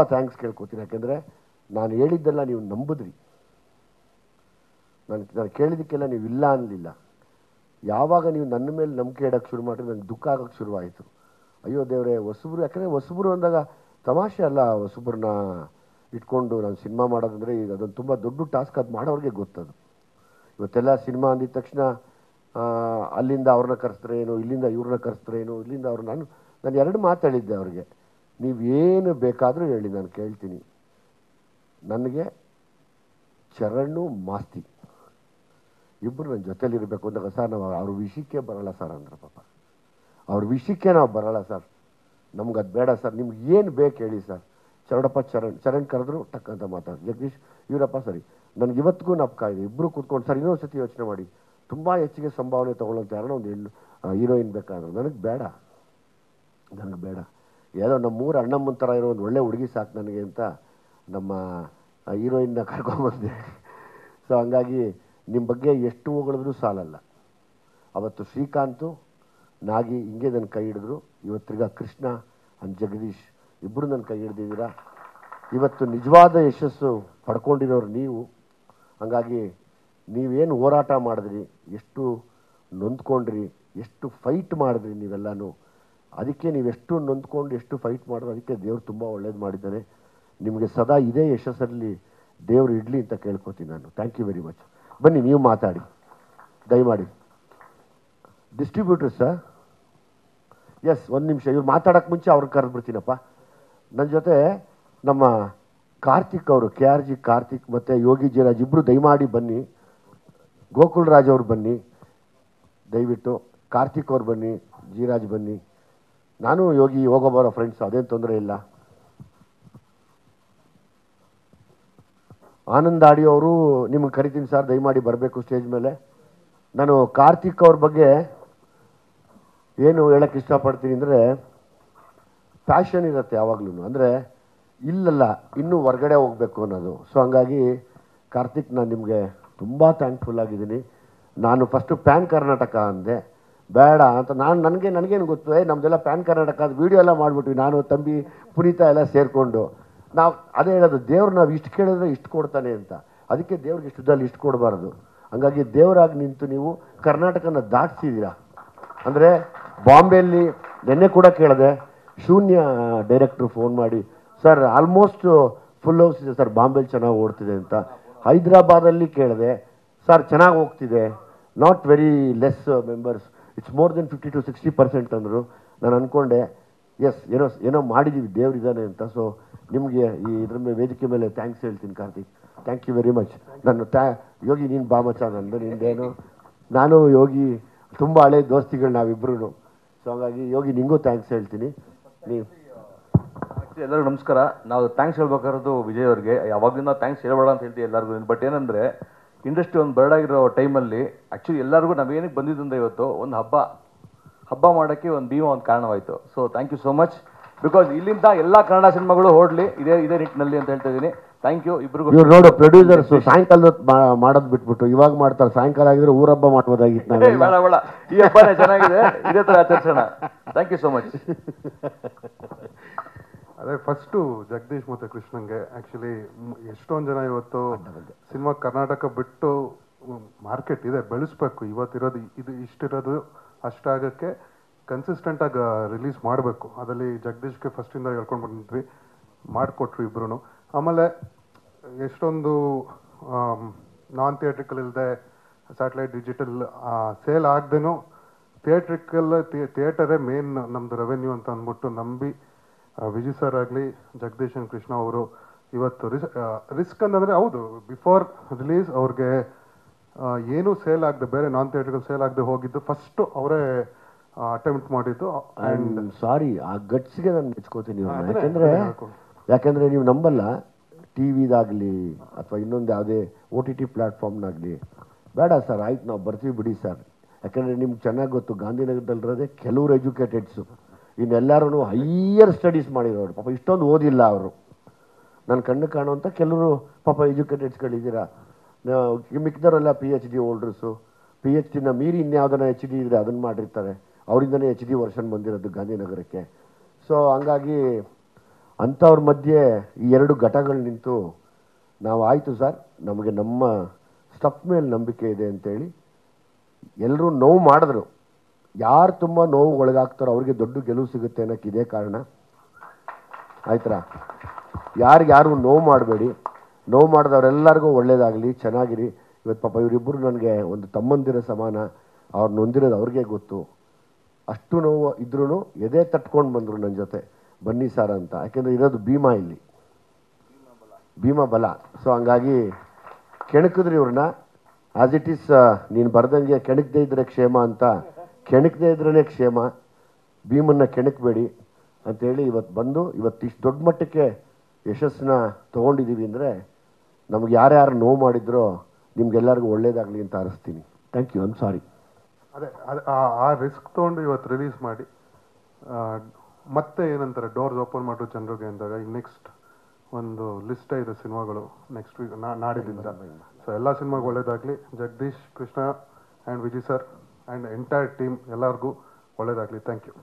Thanks ಕೇಳ್ಕೊತೀನಿ. ಯಾಕೆಂದರೆ ನಾನು ಹೇಳಿದ್ದೆಲ್ಲ ನೀವು ನಂಬಿದ್ರಿ. ನಾನು ಕೇಳಿದ್ದಕ್ಕೆಲ್ಲ ನೀವು ಇಲ್ಲ ಅನ್ನಲಿಲ್ಲ. ಯಾವಾಗ ನೀವು ನನ್ನ ಮೇಲೆ ನಂಬಿಕೆ ಇಡೋಕ್ಕೆ ಶುರು ಮಾಡಿದ್ರೆ ನನಗೆ ದುಃಖ ಆಗೋಕ್ಕೆ ಶುರುವಾಯಿತು. ಅಯ್ಯೋ ದೇವರೇ, ಹೊಸಬ್ರು, ಯಾಕಂದರೆ ಹೊಸಬ್ರು ಅಂದಾಗ ತಮಾಷೆ ಅಲ್ಲ. ಹೊಸಬ್ರನ್ನ ಇಟ್ಕೊಂಡು ನಾನು ಸಿನಿಮಾ ಮಾಡೋದಂದರೆ ಈಗ ಅದೊಂದು ತುಂಬ ದೊಡ್ಡ ಟಾಸ್ಕ್. ಅದು ಮಾಡೋರಿಗೆ ಗೊತ್ತದು. ಇವತ್ತೆಲ್ಲ ಸಿನಿಮಾ ಅಂದಿದ ತಕ್ಷಣ ಅಲ್ಲಿಂದ ಅವ್ರನ್ನ ಕರೆಸ್ತಾರೆ ಏನು, ಇಲ್ಲಿಂದ ಇವ್ರನ್ನ ಕರೆಸ್ತಾರೆ ಏನು, ಇಲ್ಲಿಂದ ಅವ್ರು ನಾನು ಎರಡು ಮಾತಾಡಿದ್ದೆ ಅವ್ರಿಗೆ. ನೀವೇನು ಬೇಕಾದರೂ ಹೇಳಿ, ನಾನು ಕೇಳ್ತೀನಿ. ನನಗೆ ಚರಣು ಮಾಸ್ತಿ ಇಬ್ಬರು ನನ್ನ ಜೊತೆಲಿರಬೇಕು ಅಂದಾಗ, ಸರ್ ನಾವು ಅವ್ರ ವಿಷಯಕ್ಕೆ ಬರೋಲ್ಲ ಸರ್ ಅಂದ್ರೆ, ಪಾಪ ಅವ್ರ ವಿಷಯಕ್ಕೆ ನಾವು ಬರೋಲ್ಲ ಸರ್, ನಮ್ಗೆ ಅದು ಬೇಡ ಸರ್, ನಿಮ್ಗೆ ಏನು ಬೇಕು ಹೇಳಿ ಸರ್. ಚರಣಪ್ಪ ಚರಣ್ ಕರೆದ್ರು ಟಕ್ ಅಂತ ಮಾತಾಡಿ. ಜಗದೀಶ್ ಇವರಪ್ಪ ಸರಿ. ನನಗೆ ಇವತ್ತಿಗೂ ನಾಪಕ ಇದೆ. ಇಬ್ಬರು ಕೂತ್ಕೊಂಡು ಸರ್ ಇನ್ನೊಂದು ಸತಿ ಯೋಚನೆ ಮಾಡಿ, ತುಂಬ ಹೆಚ್ಚಿಗೆ ಸಂಭಾವನೆ ತೊಗೊಳ್ಳೋಂತ ಯಾರೋ ಒಂದು ಹೀರೋಯಿನ್ ಬೇಕಾದ್ರೆ ನನಗೆ ಬೇಡ. ಏನೋ ನಮ್ಮೂರು ಅಣ್ಣಮ್ಮನ ಥರ ಇರೋ ಒಂದು ಒಳ್ಳೆ ಹುಡುಗಿ ಸಾಕು ನನಗೆ ಅಂತ ನಮ್ಮ ಹೀರೋಯಿನ್ನ ಕರ್ಕೊಂಬಂದೆ. ಸೊ ಹಂಗಾಗಿ ನಿಮ್ಮ ಬಗ್ಗೆ ಎಷ್ಟು ಹೊಗಳಿದ್ರೂ ಸಾಲಲ್ಲ. ಅವತ್ತು ಶ್ರೀಕಾಂತು ನಾಗಿ ಹಿಂಗೆ ನನ್ನ ಕೈ ಹಿಡಿದ್ರು. ಇವತ್ತಿಗ ಕೃಷ್ಣ ಅಂಡ್ ಜಗದೀಶ್ ಇಬ್ಬರು ನನ್ನ ಕೈ ಹಿಡ್ದಿದ್ದೀರಾ. ಇವತ್ತು ನಿಜವಾದ ಯಶಸ್ಸು ಪಡ್ಕೊಂಡಿರೋರು ನೀವು. ಹಂಗಾಗಿ ನೀವೇನು ಹೋರಾಟ ಮಾಡಿದ್ರಿ, ಎಷ್ಟು ನೊಂದ್ಕೊಂಡ್ರಿ, ಎಷ್ಟು ಫೈಟ್ ಮಾಡಿದ್ರಿ ನೀವೆಲ್ಲನೂ, ಅದಕ್ಕೆ ನೀವೆಷ್ಟು ನೊಂದ್ಕೊಂಡು ಎಷ್ಟು ಫೈಟ್ ಮಾಡಿದ್ರು ಅದಕ್ಕೆ ದೇವ್ರು ತುಂಬ ಒಳ್ಳೇದು ಮಾಡಿದ್ದಾನೆ. ನಿಮಗೆ ಸದಾ ಇದೇ ಯಶಸ್ಸಲ್ಲಿ ದೇವರು ಇಡಲಿ ಅಂತ ಕೇಳ್ಕೊತೀನಿ ನಾನು. Thank you very much. ಬನ್ನಿ ನೀವು ಮಾತಾಡಿ ದಯಮಾಡಿ. ಡಿಸ್ಟ್ರಿಬ್ಯೂಟರ್ ಸರ್, ಎಸ್ ಒಂದು ನಿಮಿಷ, ಇವ್ರು ಮಾತಾಡೋಕ್ಕೆ ಮುಂಚೆ ಅವ್ರಿಗೆ ಕರೆದ್ಬಿಡ್ತೀನಪ್ಪ. ನನ್ನ ಜೊತೆ ನಮ್ಮ ಕಾರ್ತಿಕ್ ಅವರು, KRG ಕಾರ್ತಿಕ್ ಮತ್ತು ಯೋಗಿ ಜೀರಾಜ್ ಇಬ್ಬರು ದಯಮಾಡಿ ಬನ್ನಿ. ಗೋಕುಲ್ ರಾಜ್ ಅವ್ರು ಬನ್ನಿ ದಯವಿಟ್ಟು. ಕಾರ್ತಿಕ್ ಅವ್ರು ಬನ್ನಿ, ಜೀರಾಜ್ ಬನ್ನಿ. ನಾನು ಯೋಗಿ ಹೋಗೋಬರೋ ಫ್ರೆಂಡ್ಸ್, ಅದೇನು ತೊಂದರೆ ಇಲ್ಲ. ಆನಂದ್ ಆಡಿ ಅವರು ನಿಮಗೆ ಕರಿತೀನಿ ಸರ್, ದಯಮಾಡಿ ಬರಬೇಕು ಸ್ಟೇಜ್ ಮೇಲೆ. ನಾನು ಕಾರ್ತಿಕ್ ಅವ್ರ ಬಗ್ಗೆ ಏನು ಹೇಳೋಕ್ಕೆ ಇಷ್ಟಪಡ್ತೀನಿ ಅಂದರೆ, ಪ್ಯಾಷನ್ ಇರುತ್ತೆ ಯಾವಾಗಲೂ. ಅಂದರೆ ಇಲ್ಲಲ್ಲ, ಇನ್ನೂ ಹೊರಗಡೆ ಹೋಗಬೇಕು ಅನ್ನೋದು. ಸೊ ಹಂಗಾಗಿ ಕಾರ್ತಿಕ್, ನಾನು ನಿಮಗೆ ತುಂಬ ಥ್ಯಾಂಕ್ಫುಲ್ ಆಗಿದ್ದೀನಿ. ನಾನು ಫಸ್ಟು ಪ್ಯಾನ್ ಕರ್ನಾಟಕ ಅಂದೆ, ಬೇಡ ಅಂತ ನನಗೇನು ಗೊತ್ತು, ನಮ್ಮದೆಲ್ಲ ಪ್ಯಾನ್ ಕರ್ನಾಟಕ ಅದು ವೀಡಿಯೋ ಎಲ್ಲ ಮಾಡಿಬಿಟ್ವಿ, ನಾನು ತಂಬಿ ಪುನೀತ ಎಲ್ಲ ಸೇರಿಕೊಂಡು. ನಾವು ಅದೇ ಹೇಳೋದು, ದೇವ್ರು ನಾವು ಇಷ್ಟು ಕೇಳಿದ್ರೆ ಇಷ್ಟು ಕೊಡ್ತಾನೆ ಅಂತ. ಅದಕ್ಕೆ ದೇವ್ರಿಗೆ ಇಷ್ಟದಲ್ಲಿ ಇಷ್ಟು ಕೊಡಬಾರ್ದು. ಹಂಗಾಗಿ ದೇವರಾಗಿ ನಿಂತು ನೀವು ಕರ್ನಾಟಕನ ದಾಟಿಸಿದ್ದೀರಾ. ಅಂದರೆ ಬಾಂಬೆಯಲ್ಲಿ ನೆನ್ನೆ ಕೂಡ ಕೇಳಿದೆ, ಶೂನ್ಯ ಡೈರೆಕ್ಟ್ರು ಫೋನ್ ಮಾಡಿ, ಸರ್ ಆಲ್ಮೋಸ್ಟ್ ಫುಲ್ ಹೌಸ್ ಇದೆ ಸರ್, ಬಾಂಬೆಲಿ ಚೆನ್ನಾಗಿ ಓಡ್ತಿದೆ ಅಂತ. ಹೈದ್ರಾಬಾದಲ್ಲಿ ಕೇಳಿದೆ, ಸರ್ ಚೆನ್ನಾಗಿ ಹೋಗ್ತಿದೆ, not very less members, it's more than 50 to 60% ಅಂದರು. ನಾನು ಅಂದ್ಕೊಂಡೆ ಎಸ್ ಏನೋ ಮಾಡಿದ್ದೀವಿ, ದೇವರಿದ್ದಾನೆ ಅಂತ. ಸೊ ನಿಮಗೆ ಈ ಇದ್ರ ಮೇಲೆ ವೇದಿಕೆ ಮೇಲೆ ಥ್ಯಾಂಕ್ಸ್ ಹೇಳ್ತೀನಿ Karthik. Thank you very much. ನಾನು ಯೋಗಿ ನೀನು ಬಾಮಚ, ನಂದು ನಿಂದೇನು, ನಾನು ಯೋಗಿ ತುಂಬ ಹಳೆ ದೋಸ್ತಿಗಳು ನಾವಿಬ್ಬರು. ಸೊ ಹಾಗಾಗಿ ಯೋಗಿ ನಿಂಗೂ ಥ್ಯಾಂಕ್ಸ್ ಹೇಳ್ತೀನಿ. ನೀವು ಎಲ್ಲರಿಗೂ ನಮಸ್ಕಾರ. ನಾವು ಥ್ಯಾಂಕ್ಸ್ ಹೇಳ್ಬೇಕಾಗಿರೋದು ವಿಜಯ್ ಅವ್ರಿಗೆ. ಯಾವಾಗಲಿಂದ ಥ್ಯಾಂಕ್ಸ್ ಹೇಳ್ಬೇಡ ಅಂತ ಹೇಳ್ತೀವಿ ಎಲ್ಲರಿಗೂ. ಬಟ್ ಏನಂದರೆ, ಇಂಡಸ್ಟ್ರಿ ಒಂದು ಬರ್ಡಾಗಿರೋ ಟೈಮಲ್ಲಿ ಆ್ಯಕ್ಚುಲಿ ಎಲ್ಲರಿಗೂ ನಾವೇನಕ್ಕೆ ಬಂದಿದ್ದಂದ್ರೆ ಇವತ್ತು ಒಂದು ಹಬ್ಬ ಮಾಡೋಕ್ಕೆ ಒಂದು ಭೀಮ ಒಂದು ಕಾರಣವಾಯಿತು. So thank you so much. Because ಇಲ್ಲಿಂದ ಎಲ್ಲ ಕನ್ನಡ ಸಿನಿಮಾಗಳು ಓಡಲಿ ಇದೇ ನಿಟ್ಟಿನಲ್ಲಿ ಅಂತ ಹೇಳ್ತಾ ಇದ್ದೀನಿ. ಥ್ಯಾಂಕ್ ಯು ಇಬ್ಬರಿಗೂ. ಇವ್ರು ನೋಡು, ಪ್ರೊಡ್ಯೂಸರ್ಸ್ ಸಾಯಂಕಾಲದ ಮಾಡೋದು ಬಿಟ್ಬಿಟ್ಟು ಇವಾಗ ಮಾಡ್ತಾರೆ. ಸಾಯಂಕಾಲ ಆಗಿದ್ರೆ ಊರಬ್ಬ ಮಾಡ್ಬೋದಾಗಿತ್ತು. ಬೇಡ, ಈ ಹಬ್ಬನೇ ಚೆನ್ನಾಗಿದೆ, ಇದೇ ಥರ ಆಚರಿಸೋಣ. Thank you so much. ಅದೇ ಫಸ್ಟು ಜಗದೀಶ್ ಮತ್ತು ಕೃಷ್ಣಂಗೆ ಆ್ಯಕ್ಚುಲಿ ಎಷ್ಟೊಂದು ಜನ ಇವತ್ತು ಸಿನಿಮಾ ಕರ್ನಾಟಕ ಬಿಟ್ಟು ಮಾರ್ಕೆಟ್ ಇದೆ, ಬೆಳೆಸ್ಬೇಕು. ಇವತ್ತಿರೋದು ಇಷ್ಟಿರೋದು ಅಷ್ಟಾಗಕ್ಕೆ ಕನ್ಸಿಸ್ಟೆಂಟಾಗಿ ರಿಲೀಸ್ ಮಾಡಬೇಕು. ಅದರಲ್ಲಿ ಜಗದೀಶ್ಗೆ ಫಸ್ಟಿಂದ ಹೇಳ್ಕೊಂಡು ಬಂದಿದ್ವಿ, ಮಾಡಿಕೊಟ್ರು ಇಬ್ಬರು. ಆಮೇಲೆ ಎಷ್ಟೊಂದು ನಾನ್ ಥಿಯೇಟ್ರಿಕಲ್ ಇಲ್ಲದೆ ಸ್ಯಾಟಲೈಟ್ ಡಿಜಿಟಲ್ ಸೇಲ್ ಆಗದೇನೂ ಥಿಯೇಟರೇ ಮೇನ್ ನಮ್ಮದು ರೆವೆನ್ಯೂ ಅಂತ ಅಂದ್ಬಿಟ್ಟು ನಂಬಿ ವಿಜಯ್ ಸರ್ ಆಗಲಿ ಜಗದೀಶ್ ಅಂಡ್ ಕೃಷ್ಣ ಅವರು ಇವತ್ತು ರಿಸ್ಕ್ ಅಂತಂದರೆ ಹೌದು, ಬಿಫೋರ್ ರಿಲೀಸ್ ಅವ್ರಿಗೆ ಏನೂ ಸೇಲ್ ಆಗದೆ, ಬೇರೆ ನಾನ್ ಥಿಯೇಟ್ರಿಕಲ್ ಸೇಲ್ ಆಗದೆ ಹೋಗಿದ್ದು ಫಸ್ಟು ಅವರೇ ಅಟೆಂಪ್ಟ್ ಮಾಡಿದ್ದು. ಆ್ಯಂಡ್ ಸಾರಿ, ಆ ಗಟ್ಸ್ಗೆ ನಾನು ಮೆಚ್ಕೋತೀನಿ. ಯಾಕೆಂದರೆ ನೀವು ನಂಬಲ್ಲ, ಟಿ ವಿದಾಗಲಿ ಅಥವಾ ಇನ್ನೊಂದು ಯಾವುದೇ OTT ಪ್ಲ್ಯಾಟ್ಫಾರ್ಮ್ನಾಗಲಿ, ಬೇಡ ಸರ್ ಆಯ್ತು ನಾವು ಬರ್ತೀವಿ ಬಿಡಿ ಸರ್. ಯಾಕೆಂದರೆ ನಿಮ್ಗೆ ಚೆನ್ನಾಗಿ ಗೊತ್ತು, ಗಾಂಧಿನಗರದಲ್ಲಿರೋದೇ ಕೆಲವರು ಎಜುಕೇಟೆಡ್ಸು, ಇನ್ನೆಲ್ಲರೂ ಹೈಯರ್ ಸ್ಟಡೀಸ್ ಮಾಡಿರೋರು. ಪಾಪ ಇಷ್ಟೊಂದು ಓದಿಲ್ಲ ಅವರು. ನನ್ನ ಕಣ್ಣು ಕಾಣುವಂಥ ಕೆಲವರು ಪಾಪ ಎಜುಕೇಟೆಡ್ಸ್ಗಳಿದ್ದೀರಾ. ಮಿಕ್ದವರೆಲ್ಲ PhD ಹೋಲ್ಡರ್ಸು, PhDನ ಮೀರಿ ಇನ್ಯಾವುದನ್ನ HD ಇದ್ದರೆ ಅದನ್ನು ಮಾಡಿರ್ತಾರೆ. ಅವರಿಂದನೇ HD ವರ್ಷನ್ ಬಂದಿರೋದು ಗಾಂಧಿನಗರಕ್ಕೆ. ಸೊ ಹಂಗಾಗಿ ಅಂಥವ್ರ ಮಧ್ಯೆ ಈ ಎರಡು ಘಟಗಳು ನಿಂತು ನಾವು ಆಯಿತು ಸರ್, ನಮಗೆ ನಮ್ಮ ಸ್ಟಫ್ ಮೇಲೆ ನಂಬಿಕೆ ಇದೆ ಅಂತೇಳಿ ಎಲ್ಲರೂ ನೋವು ಮಾಡಿದ್ರು. ಯಾರು ತುಂಬ ನೋವು ಒಳಗಾಗ್ತಾರೋ ಅವ್ರಿಗೆ ದೊಡ್ಡ ಗೆಲುವು ಸಿಗುತ್ತೆ ಅನ್ನೋಕ್ಕೆ ಇದೇ ಕಾರಣ. ಆಯ್ತಾ? ಯಾರು ನೋವು ಮಾಡಬೇಡಿ, ನೋವು ಮಾಡಿದವರೆಲ್ಲರಿಗೂ ಒಳ್ಳೇದಾಗಲಿ, ಚೆನ್ನಾಗಿರಿ. ಇವತ್ತು ಪಾಪ ಇವರಿಬ್ಬರು ನನಗೆ ಒಂದು ತಮ್ಮಂದಿರ ಸಮಾನ, ಅವ್ರು ನೊಂದಿರೋದು ಅವ್ರಿಗೆ ಗೊತ್ತು. ಅಷ್ಟು ನೋವು ಇದ್ರೂ ಎದೆ ತಟ್ಕೊಂಡು ಬಂದರು ನನ್ನ ಜೊತೆ, ಬನ್ನಿ ಸರ್ ಅಂತ. ಯಾಕೆಂದರೆ ಇರೋದು ಭೀಮಾ, ಇಲ್ಲಿ ಭೀಮಾ ಬಲ. ಸೊ ಹಂಗಾಗಿ ಕೆಣಕಿದ್ರಿ ಇವ್ರನ್ನ. ಆಸ್ ಇಟ್ ಈಸ್, ನೀನು ಬರ್ದಂಗೆ ಕೆಣಕದೇ ಇದ್ರೆ ಕ್ಷೇಮ ಅಂತ, ಕೆಣಕದೇ ಇದ್ರೇ ಕ್ಷೇಮ, ಭೀಮನ್ನ ಕೆಣಕಬೇಡಿ ಅಂತೇಳಿ ಇವತ್ತು ಬಂದು ಇವತ್ತು ಇಷ್ಟು ದೊಡ್ಡ ಮಟ್ಟಕ್ಕೆ ಯಶಸ್ಸನ್ನ ತೊಗೊಂಡಿದ್ದೀವಿ ಅಂದರೆ ನಮ್ಗೆ ಯಾರ್ಯಾರು ನೋವು ಮಾಡಿದ್ರೋ ನಿಮ್ಗೆಲ್ಲರಿಗೂ ಒಳ್ಳೇದಾಗಲಿ ಅಂತ ಹಾರೈಸ್ತೀನಿ. Thank you. I am sorry. ಅದೇ ಆ ರಿಸ್ಕ್ ತೊಗೊಂಡು ಇವತ್ತು ರಿಲೀಸ್ ಮಾಡಿ ಮತ್ತೆ ಏನಂತಾರೆ ಡೋರ್ಸ್ ಓಪನ್ ಮಾಡೋ ಜನರಿಗೆ ಅಂದಾಗ ಈಗ ನೆಕ್ಸ್ಟ್ ಒಂದು ಲಿಸ್ಟ್ ಇದೆ ಸಿನಿಮಾಗಳು ನೆಕ್ಸ್ಟ್ ವೀಕ್ ನಾಡಿದಿಂದ. ಸೊ ಎಲ್ಲ ಸಿನಿಮಾಗೂ ಒಳ್ಳೇದಾಗಲಿ. Jagadish, Krishna and Vijay sir and entire team ಎಲ್ಲರಿಗೂ ಒಳ್ಳೇದಾಗಲಿ. Thank you.